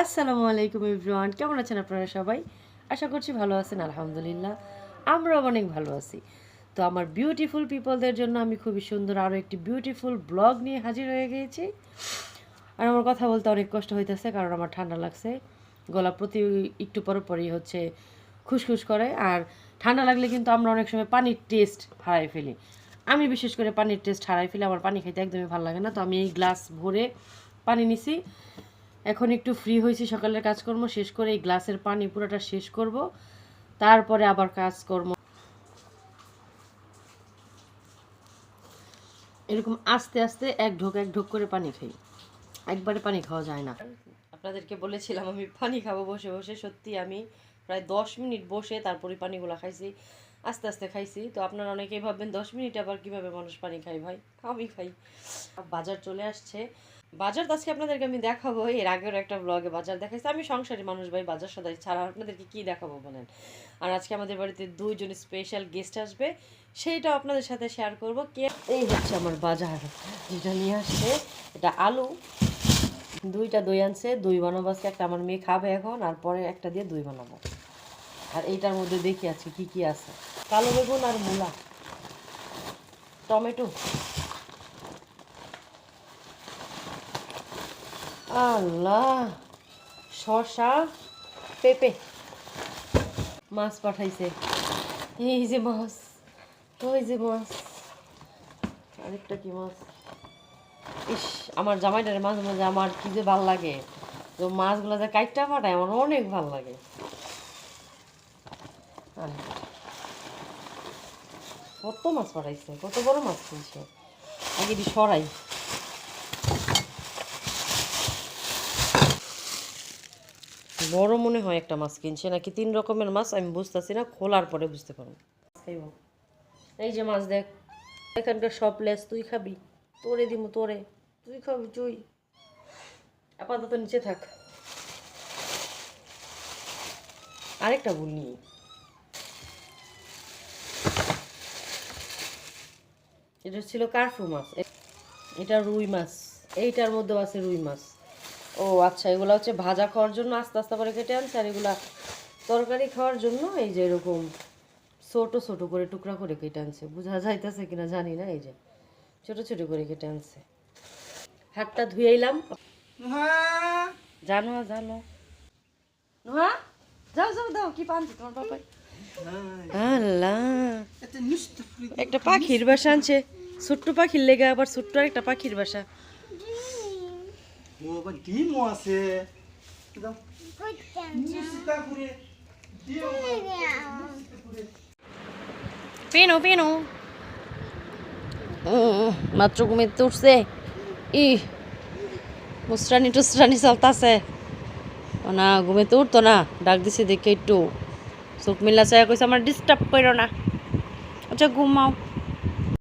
আসসালামু আলাইকুম এভরিওয়ান, কেমন আছেন আপনারা সবাই? আশা করছি ভালো আছেন। আলহামদুলিল্লাহ আমরাও অনেক ভালো আছি। তো আমার বিউটিফুল পিপলদের জন্য আমি খুবই সুন্দর আরও একটি বিউটিফুল ব্লগ নিয়ে হাজির হয়ে গিয়েছি। আর আমার কথা বলতে অনেক কষ্ট হইতেছে, কারণ আমার ঠান্ডা লাগছে। গলা প্রতি একটু পরই হচ্ছে খুসখুস করে। আর ঠান্ডা লাগলে কিন্তু আমরা অনেক সময় পানির টেস্ট হারাই ফেলি। আমি বিশেষ করে পানির টেস্ট হারাই ফেলি, আমার পানি খাইতে একদমই ভালো লাগে না। তো আমি এই গ্লাস ভরে পানি নিছি। এখন একটু ফ্রি হয়েছি, সকালের কাজকর্ম শেষ করে এই গ্লাসের পানি পুরোটা শেষ করব, তারপরে আবার কাজকর্ম। এরকম আস্তে আস্তে এক ঢোক করে পানি খাই, একবারে পানি খাওয়া যায় না। আপনাদেরকে বলেছিলাম আমি পানি খাবো বসে বসে, সত্যি আমি প্রায় 10 মিনিট বসে তারপরে পানিগুলো খাইছি, আস্তে আস্তে খাইছি। তো আপনারা অনেকেই ভাববেন 10 মিনিট আবার কীভাবে মানুষ পানি খায়। ভাই আমি খাই। বাজার চলে আসছে। বাজার তো আজকে আপনাদেরকে আমি দেখাবো। এর আগের একটা ব্লগে বাজার দেখাইছি। আমি সংসারী মানুষ ভাই, বাজার সদাই ছাড়া আপনাদেরকে কী দেখাবো বলেন। আর আজকে আমাদের বাড়িতে 2জন স্পেশাল গেস্ট আসবে, সেইটাও আপনাদের সাথে শেয়ার করব। কে এই হচ্ছে আমার বাজার, যেটা নিয়ে আসছে। এটা আলু, 2টা দই আনছে, দই বানাবো আজকে। একটা আমার মেয়ে খাবে এখন, আর পরে একটা দিয়ে দই বানাবো। আর এইটার মধ্যে দেখি আজকে কী কী আছে। কালো বেগুন আর মূলা, টমেটো, আল্লাহ, শসা, পেঁপে। মাছ পাঠাইছে, এই যে মাছ, ওই যে মাছ, আরেকটা কি মাছ। ইস, আমার জামাইটারে মাঝে মাঝে আমার কি যে ভাল লাগে, তো মাছগুলো যে কাইটটা পাঠায় আমার অনেক ভাল লাগে। কত মাছ পাঠাইছে, কত বড় মাছ কিনছে। আগে দি সরাই। বড় মনে হয় একটা মাছ কিনছে, নাকি 3 রকমের মাছ, আমি বুঝতেছি না, খোলার পরে বুঝতে পারবো। এই যে মাছ দেখ, এখানকার সব লেস তুই খাবি, তোরে দিমু তোরে, তুই খাবি তুই। আপাতত নিচে থাক। আরেকটা ভুল নিয়ে, এটা ছিল কার্ফু মাছ, এটা রুই মাছ, এইটার মধ্যেও আছে রুই মাছ। ও আচ্ছা, এগুলো হচ্ছে ভাজা খাওয়ার জন্য আস্তে আস্তে করে কেটে আনছে, আর এগুলা তরকারি খাওয়ার জন্য এই যে এরকম ছোট ছোট করে টুকরা করে কেটে আনছে। বোঝা যাইতেছে কিনা জানি না, এই যে ছোট ছোট করে কেটে আনছে। হাতটা ধুয়ে এলাম। জানো জানো নোহা, যাও যাও, দাও কি পানছি তোমার বাবাই। আল্লাহ, একটা পাখির বাসা আনছে, ছোট্ট পাখির লেগে আবার ছোট্ট একটা পাখির বাসা। পেনো পেনো, মাত্র ঘুমিয়ে উঠছে। ই মুসরানি টুসরানি চলতেছে না, ঘুমিয়ে উঠতো না। ডাক দিছি দেখে একটু চোখ মিলা চায়, কইছে আমার ডিস্টার্ব করো না। আচ্ছা ঘুমাও।